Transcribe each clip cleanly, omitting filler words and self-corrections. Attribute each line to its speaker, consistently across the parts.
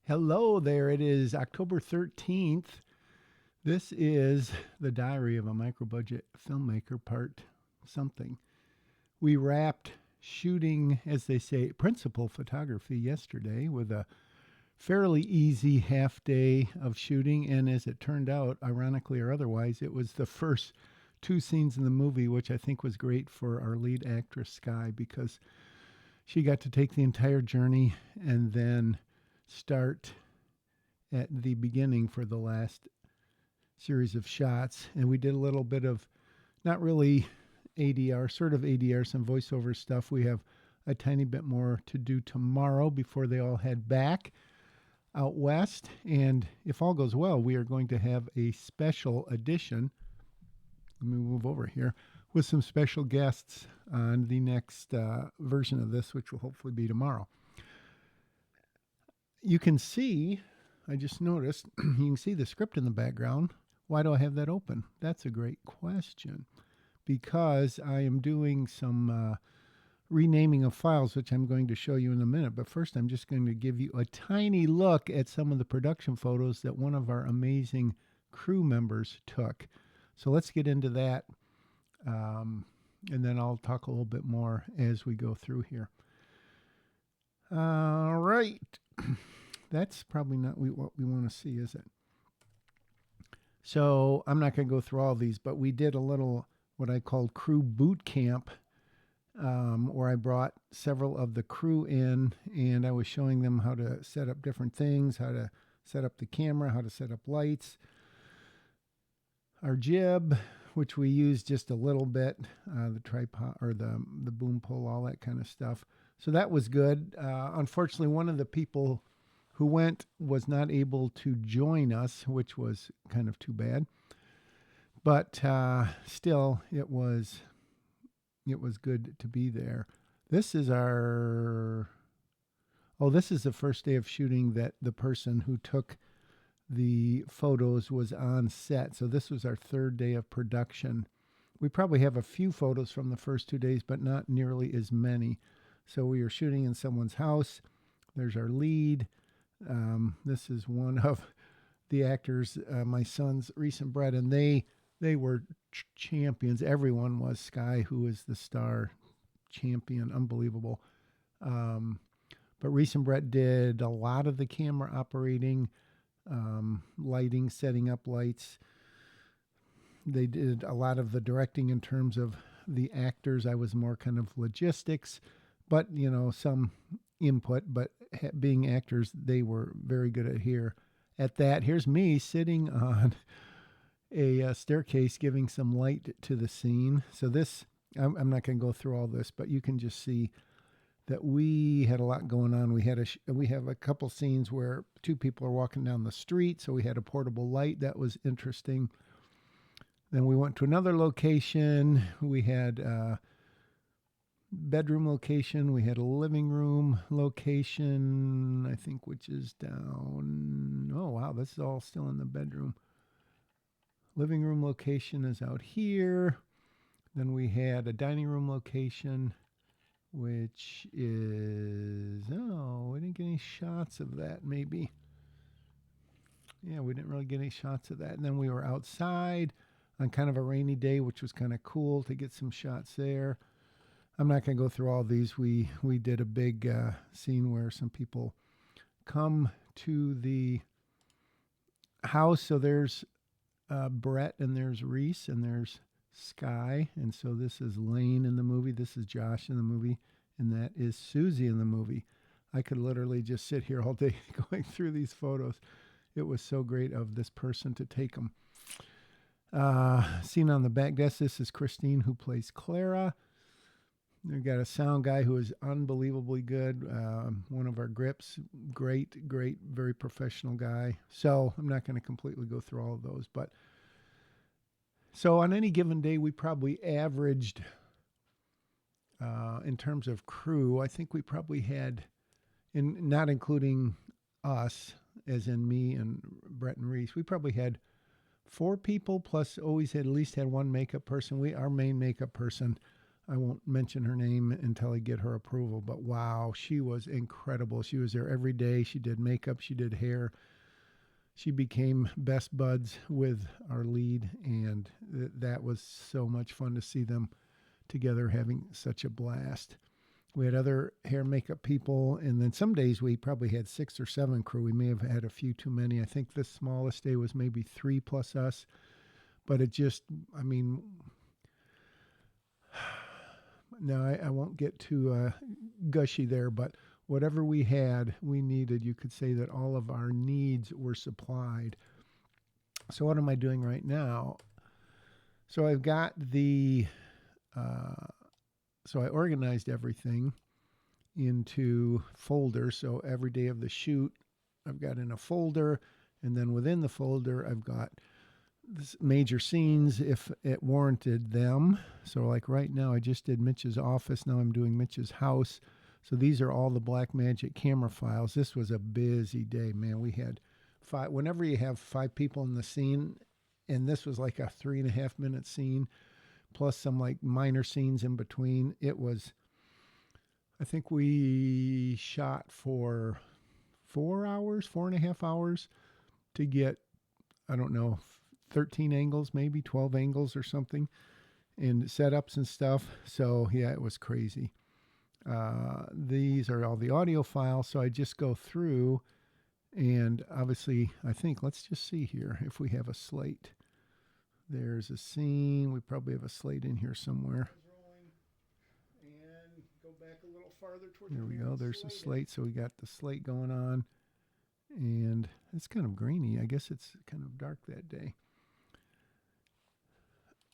Speaker 1: Hello there. It is October 13th. This is the diary of a micro budget filmmaker, part something. We wrapped shooting, as they say, principal photography yesterday with a fairly easy half day of shooting. And as it turned out, ironically or otherwise, it was the first two scenes in the movie, which I think was great for our lead actress, Sky, because she got to take the entire journey and then start at the beginning for the last series of shots. And we did a little bit of not really ADR, sort of ADR, some voiceover stuff. We have a tiny bit more to do tomorrow before they all head back out west. And if all goes well, we are going to have a special edition. Let me move over here with some special guests on the next version of this, which will hopefully be tomorrow. You can see, I just noticed, you can see the script in the background. Why do I have that open? That's a great question. Because I am doing some renaming of files, which I'm going to show you in a minute. But first, I'm just going to give you a tiny look at some of the production photos that one of our amazing crew members took. So let's get into that. And then I'll talk a little bit more as we go through here. All right. That's probably not what we want to see, is it? So I'm not going to go through all these, but we did a little what I called crew boot camp, where I brought several of the crew in and I was showing them how to set up different things, how to set up the camera, how to set up lights, our jib, which we used just a little bit, the tripod or the boom pole, all that kind of stuff. So that was good. Unfortunately, one of the people who went was not able to join us, which was kind of too bad. But still, it was good to be there. This is our this is the first day of shooting that the person who took the photos was on set. So this was our third day of production. We probably have a few photos from the first 2 days, but not nearly as many. So we are shooting in someone's house. There's our lead. This is one of the actors, my son's recent bred, and they were champions. Everyone was. Sky, who is the star champion, unbelievable. But recent Brett did a lot of the camera operating, lighting, setting up lights. They did a lot of the directing in terms of the actors. I was more kind of logistics, but some input. But being actors, they were very good at that. Here's me sitting on a staircase giving some light to the scene. So this, I'm not going to go through all this, but you can just see that we had a lot going on. We have a couple scenes where two people are walking down the street, so we had a portable light. That was interesting. Then we went to another location. We had a bedroom location. We had a living room location, I think, which is down. Oh, wow, this is all still in the bedroom. Living room location is out here. Then we had a dining room location, which is, we didn't get any shots of that, maybe. Yeah, we didn't really get any shots of that. And then we were outside on kind of a rainy day, which was kind of cool to get some shots there. I'm not going to go through all these. We did a big scene where some people come to the house. So there's Brett, and there's Reese, and there's Sky. And so this is Lane in the movie. This is Josh in the movie. And that is Susie in the movie. I could literally just sit here all day going through these photos. It was so great of this person to take them. Scene on the back desk. This is Christine, who plays Clara. We've got a sound guy who is unbelievably good. One of our grips. Great, very professional guy. So I'm not going to completely go through all of those. But so on any given day, we probably averaged, in terms of crew, I think we probably had, not including us, as in me and Brett and Reese, we probably had 4 people, plus always at least had one makeup person. Our main makeup person I won't mention her name until I get her approval, but wow, she was incredible. She was there every day. She did makeup, she did hair. She became best buds with our lead, and that was so much fun to see them together having such a blast. We had other hair and makeup people, and then some days we probably had 6 or 7 crew. We may have had a few too many. I think the smallest day was maybe 3 plus us, but it just, I mean, no, I won't get too gushy there, but whatever we had, we needed. You could say that all of our needs were supplied. So, what am I doing right now? So, I've got uh, so I organized everything into folders. So, every day of the shoot, I've got in a folder, and then within the folder, I've got major scenes if it warranted them. So, like right now, I just did Mitch's office. Now I'm doing Mitch's house. So, these are all the Blackmagic camera files. This was a busy day, man. We had 5, whenever you have 5 people in the scene, and this was like a 3.5 minute scene, plus some like minor scenes in between. It was, I think we shot for 4 hours, 4.5 hours to get, I don't know, 13 angles, maybe 12 angles or something, and setups and stuff. So yeah, it was crazy. These are all the audio files. So I just go through, and obviously I think, let's just see here if we have a slate. There's a scene. We probably have a slate in here somewhere. And go back a little farther toward there we go. There's a slate. So we got the slate going on, and it's kind of grainy. I guess it's kind of dark that day.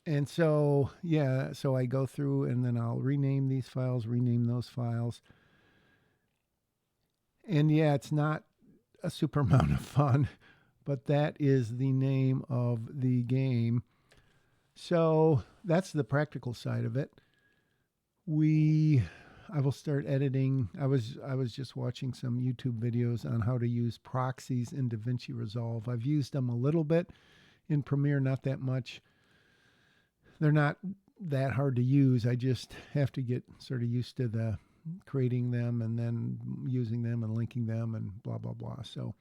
Speaker 1: And so, yeah, so I go through and then I'll rename these files, rename those files. And yeah, it's not a super amount of fun, but that is the name of the game. So that's the practical side of it. I will start editing. I was just watching some YouTube videos on how to use proxies in DaVinci Resolve. I've used them a little bit in Premiere, not that much. They're not that hard to use. I just have to get sort of used to the creating them and then using them and linking them and blah, blah, blah. So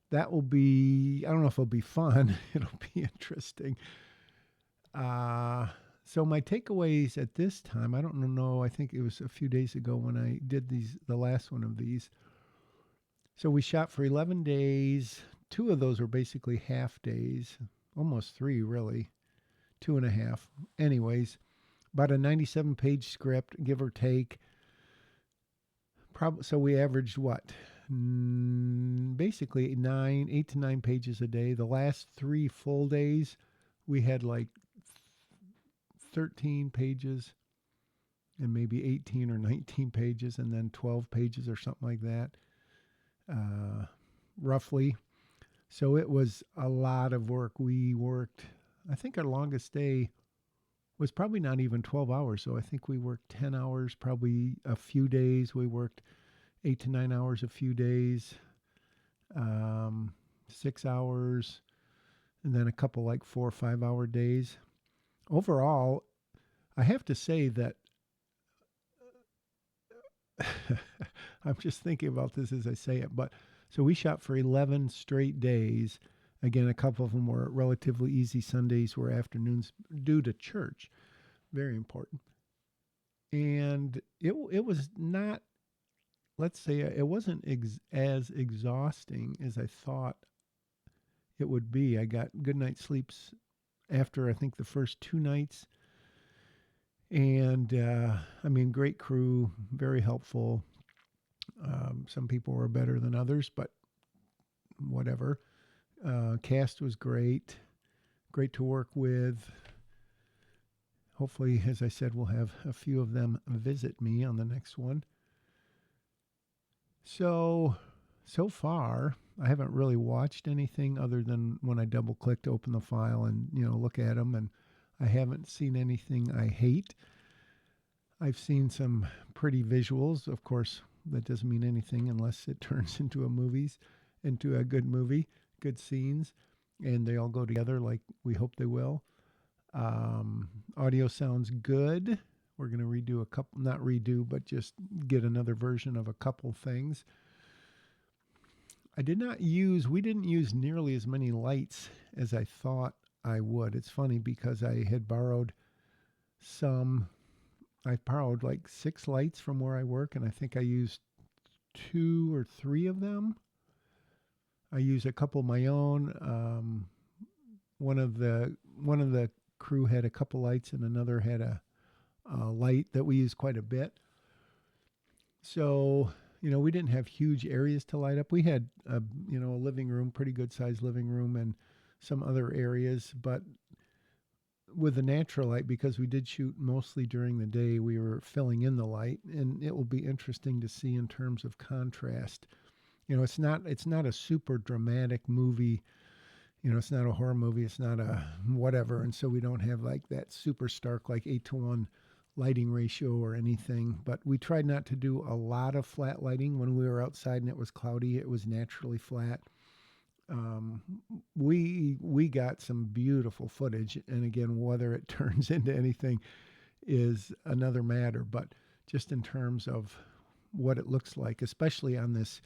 Speaker 1: that will be, I don't know if it'll be fun. It'll be interesting. So my takeaways at this time, I don't know, I think it was a few days ago when I did the last one of these. So we shot for 11 days. 2 of those were basically half days, almost 3 really. 2.5. Anyways, about a 97-page script, give or take. So we averaged what? Basically 8 to 9 pages a day. The last 3 full days, we had like 13 pages and maybe 18 or 19 pages, and then 12 pages or something like that, roughly. So it was a lot of work. We worked, I think our longest day was probably not even 12 hours. So I think we worked 10 hours, probably a few days. We worked 8 to 9 hours a few days, 6 hours, and then a couple like 4 or 5 hour days. Overall, I have to say that I'm just thinking about this as I say it, but so we shot for 11 straight days. Again, a couple of them were relatively easy. Sundays were afternoons due to church. Very important. And it was not, let's say, it wasn't as exhausting as I thought it would be. I got good night's sleeps after, I think, the first 2 nights. And, I mean, great crew, very helpful. Some people were better than others, but whatever. Cast was great to work with. Hopefully, as I said, we'll have a few of them visit me on the next one. So far, I haven't really watched anything other than when I double click to open the file and, look at them. And I haven't seen anything I hate. I've seen some pretty visuals. Of course, that doesn't mean anything unless it turns into a good movie, good scenes, and they all go together like we hope they will. Audio sounds good. We're going to redo a couple, not redo, but just get another version of a couple things. We didn't use nearly as many lights as I thought I would. It's funny because I had borrowed some, I borrowed like 6 lights from where I work, and I think I used 2 or 3 of them. I use a couple of my own. One of the crew had a couple lights, and another had a light that we use quite a bit. So, we didn't have huge areas to light up. We had a living room, pretty good sized living room, and some other areas. But with the natural light, because we did shoot mostly during the day, we were filling in the light, and it will be interesting to see in terms of contrast. It's not a super dramatic movie. It's not a horror movie. It's not a whatever. And so we don't have like that super stark, like 8:1 lighting ratio or anything. But we tried not to do a lot of flat lighting. When we were outside and it was cloudy, it was naturally flat. We got some beautiful footage. And again, whether it turns into anything is another matter. But just in terms of what it looks like, especially on this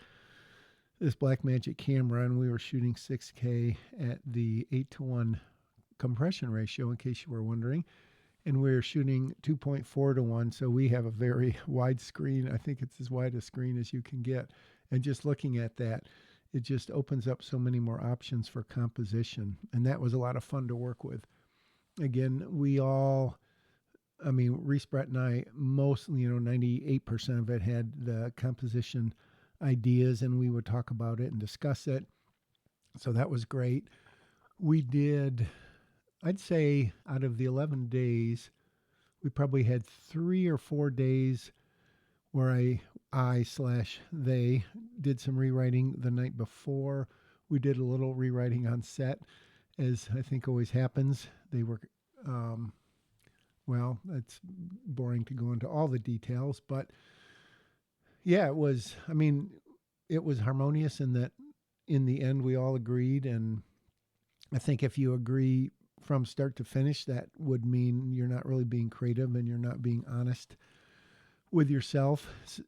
Speaker 1: Blackmagic camera, and we were shooting 6K at the 8:1 compression ratio, in case you were wondering, and we were shooting 2.4:1, so we have a very wide screen. I think it's as wide a screen as you can get, and just looking at that, it just opens up so many more options for composition, and that was a lot of fun to work with. Again, Reese, Brett, and I, mostly, 98% of it had the composition ideas, and we would talk about it and discuss it. So that was great. We did, I'd say, out of the 11 days, we probably had 3 or 4 days where I/they did some rewriting the night before. We did a little rewriting on set, as I think always happens. They were, well, it's boring to go into all the details, but yeah, it was harmonious in that in the end we all agreed. And I think if you agree from start to finish, that would mean you're not really being creative and you're not being honest with yourself. It's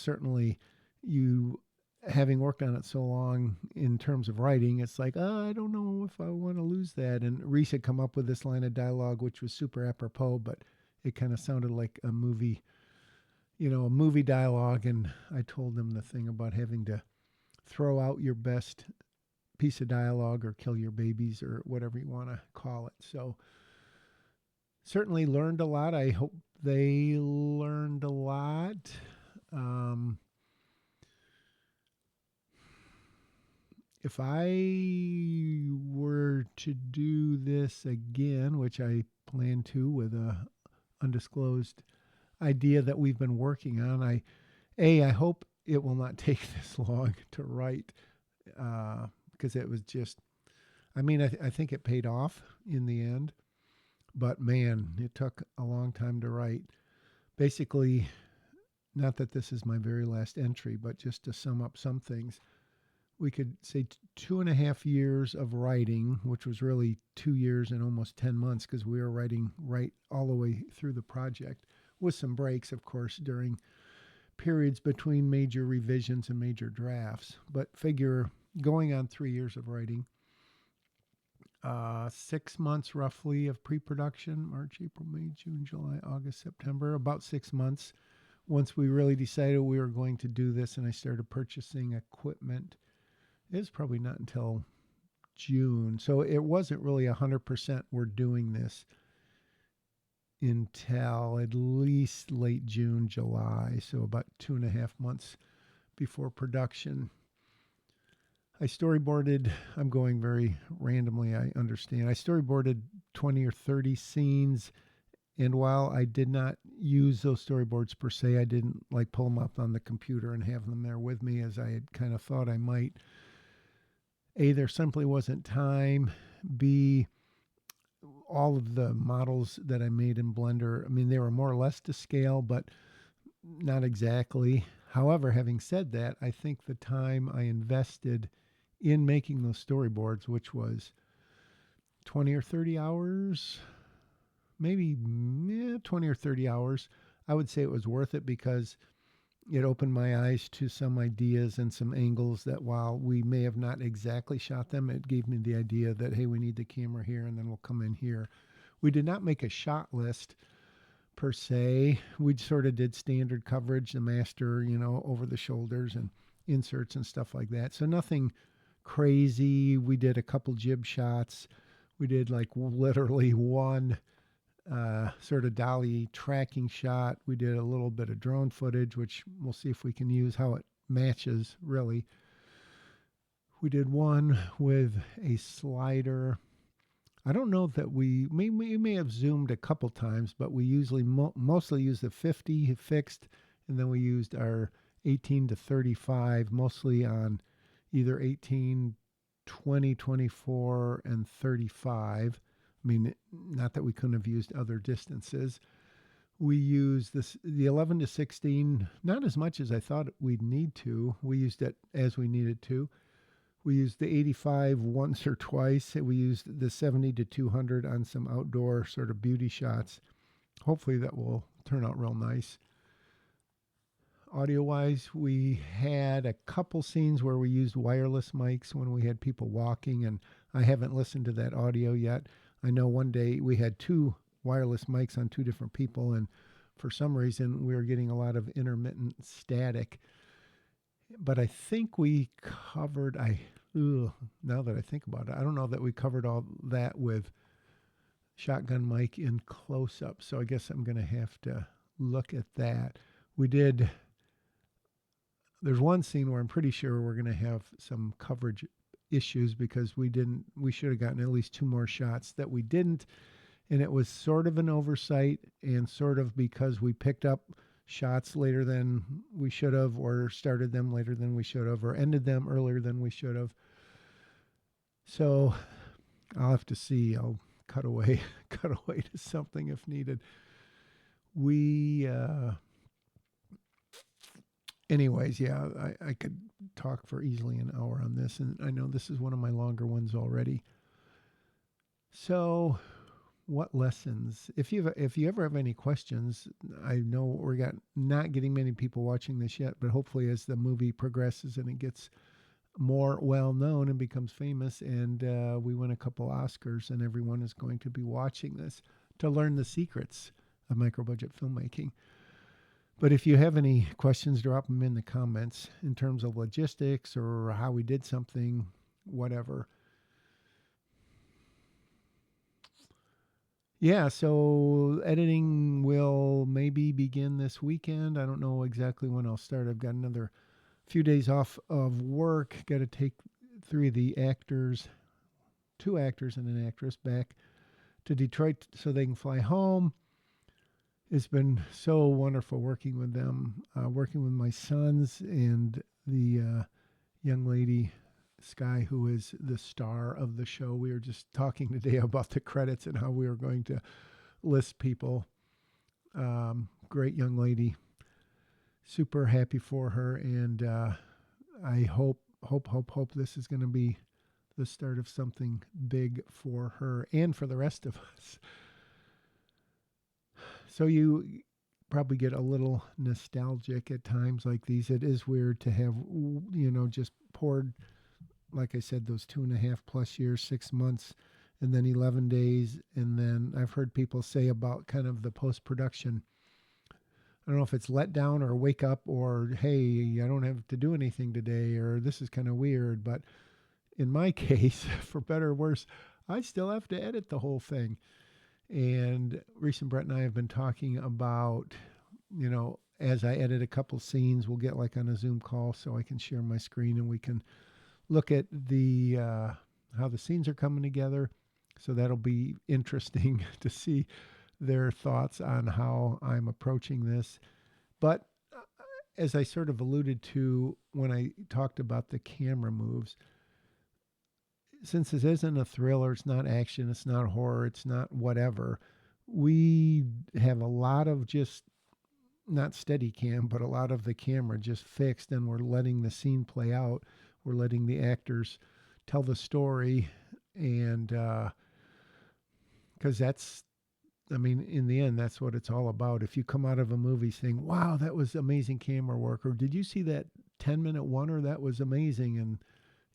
Speaker 1: certainly, you having worked on it so long in terms of writing, it's like, I don't know if I want to lose that. And Reese had come up with this line of dialogue, which was super apropos, but it kind of sounded like a movie dialogue. And I told them the thing about having to throw out your best piece of dialogue or kill your babies or whatever you want to call it. So certainly learned a lot. I hope they learned a lot. If I were to do this again, which I plan to with a undisclosed idea that we've been working on, I hope it will not take this long to write, because it was just, I think it paid off in the end, but man, it took a long time to write. Basically, not that this is my very last entry, but just to sum up some things, we could say 2.5 years of writing, which was really 2 years and almost 10 months, because we were writing right all the way through the project, with some breaks, of course, during periods between major revisions and major drafts. But figure going on 3 years of writing, 6 months roughly of pre-production, March, April, May, June, July, August, September, about 6 months. Once we really decided we were going to do this and I started purchasing equipment, it was probably not until June. So it wasn't really 100% we're doing this until at least late June, July. So about 2.5 months before production. I storyboarded, I'm going very randomly, I understand. I storyboarded 20 or 30 scenes. And while I did not use those storyboards per se, I didn't like pull them up on the computer and have them there with me as I had kind of thought I might. A, there simply wasn't time. B, all of the models that I made in Blender, they were more or less to scale, but not exactly. However, having said that, I think the time I invested in making those storyboards, which was 20 or 30 hours, maybe 20 or 30 hours. I would say it was worth it because it opened my eyes to some ideas and some angles that while we may have not exactly shot them, it gave me the idea that, hey, we need the camera here and then we'll come in here. We did not make a shot list per se. We sort of did standard coverage, the master, over the shoulders and inserts and stuff like that. So nothing crazy. We did a couple jib shots. We did like literally one sort of dolly tracking shot. We did a little bit of drone footage, which we'll see if we can use how it matches really. We did one with a slider. I don't know that we may have zoomed a couple times, but we usually mostly use the 50 fixed, and then we used our 18 to 35, mostly on either 18, 20, 24, and 35. I mean, not that we couldn't have used other distances. We used the 11 to 16, not as much as I thought we'd need to. We used it as we needed to. We used the 85 once or twice. We used the 70 to 200 on some outdoor sort of beauty shots. Hopefully that will turn out real nice. Audio-wise, we had a couple scenes where we used wireless mics when we had people walking, and I haven't listened to that audio yet. I know one day we had two wireless mics on two different people, and for some reason we were getting a lot of intermittent static. But I think we covered, now that I think about it, I don't know that we covered all that with shotgun mic in close-up, so I guess I'm going to have to look at that. There's one scene where I'm pretty sure we're going to have some coverage issues because we should have gotten at least two more shots that we didn't, and it was sort of an oversight and sort of because we picked up shots later than we should have, or started them later than we should have, or ended them earlier than we should have. So I'll have to see. I'll cut away to something if needed. Anyways, yeah, I could talk for easily an hour on this, and I know this is one of my longer ones already. So, what lessons? If you ever have any questions, I know we're not getting many people watching this yet, but hopefully as the movie progresses and it gets more well known and becomes famous, and we win a couple Oscars, and everyone is going to be watching this to learn the secrets of micro budget filmmaking. But if you have any questions, drop them in the comments in terms of logistics or how we did something, whatever. Yeah, so editing will maybe begin this weekend. I don't know exactly when I'll start. I've got another few days off of work. Got to take two actors and an actress back to Detroit so they can fly home. It's been so wonderful working with them, working with my sons and the young lady, Sky, who is the star of the show. We were just talking today about the credits and how we were going to list people. Great young lady. Super happy for her, and I hope this is going to be the start of something big for her and for the rest of us. So you probably get a little nostalgic at times like these. It is weird to have, just poured, like I said, those 2.5+ years, 6 months, and then 11 days. And then I've heard people say about kind of the post-production, I don't know if it's let down or wake up or, hey, I don't have to do anything today, or this is kind of weird. But in my case, for better or worse, I still have to edit the whole thing. And Reese and Brett and I have been talking about, as I edit a couple scenes, we'll get like on a Zoom call so I can share my screen and we can look at how the scenes are coming together. So that'll be interesting to see their thoughts on how I'm approaching this. But as I sort of alluded to when I talked about the camera moves, since this isn't a thriller, it's not action, it's not horror, it's not whatever, we have a lot of just not steady cam, but a lot of the camera just fixed, and we're letting the scene play out. We're letting the actors tell the story, and because that's I mean, in the end, that's what it's all about. If you come out of a movie saying, wow, that was amazing camera work, or did you see that 10-minute oneer? That was amazing. And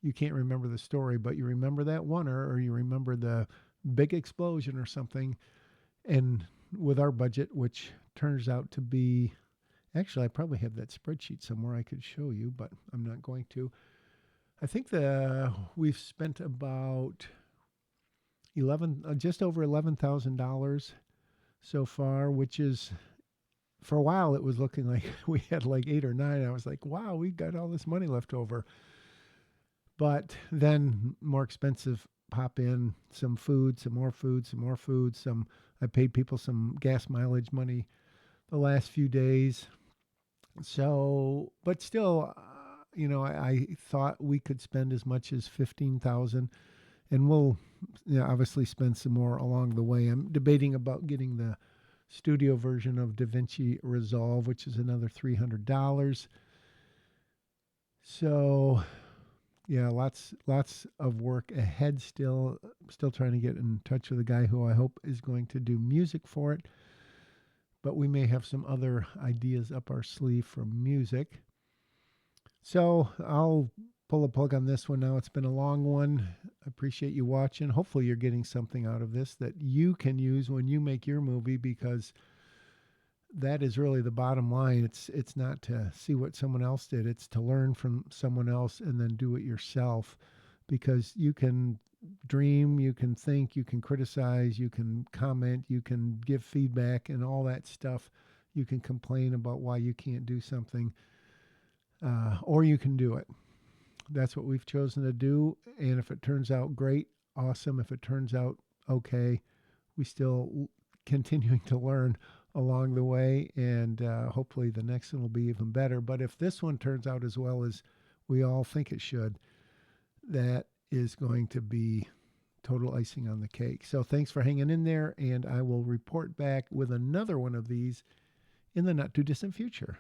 Speaker 1: you can't remember the story, but you remember that oneer, or you remember the big explosion or something. And with our budget, which turns out to be, actually, I probably have that spreadsheet somewhere I could show you, but I'm not going to. I think we've spent about just over $11,000 so far, which is, for a while it was looking like we had like 8 or 9. I was like, wow, we got all this money left over. But then more expensive pop in, some food, some more food, some more food, some I paid people some gas mileage money the last few days. So, but still, I thought we could spend as much as 15,000, and we'll, obviously spend some more along the way. I'm debating about getting the studio version of DaVinci Resolve, which is another $300. So, yeah, lots of work ahead still. Still trying to get in touch with a guy who I hope is going to do music for it. But we may have some other ideas up our sleeve for music. So I'll pull a plug on this one now. It's been a long one. I appreciate you watching. Hopefully you're getting something out of this that you can use when you make your movie, because that is really the bottom line. It's not to see what someone else did. It's to learn from someone else and then do it yourself, because you can dream, you can think, you can criticize, you can comment, you can give feedback and all that stuff. You can complain about why you can't do something, or you can do it. That's what we've chosen to do. And if it turns out great, awesome. If it turns out okay, we still continuing to learn along the way, and hopefully the next one will be even better. But if this one turns out as well as we all think it should, that is going to be total icing on the cake. So thanks for hanging in there, and I will report back with another one of these in the not too distant future.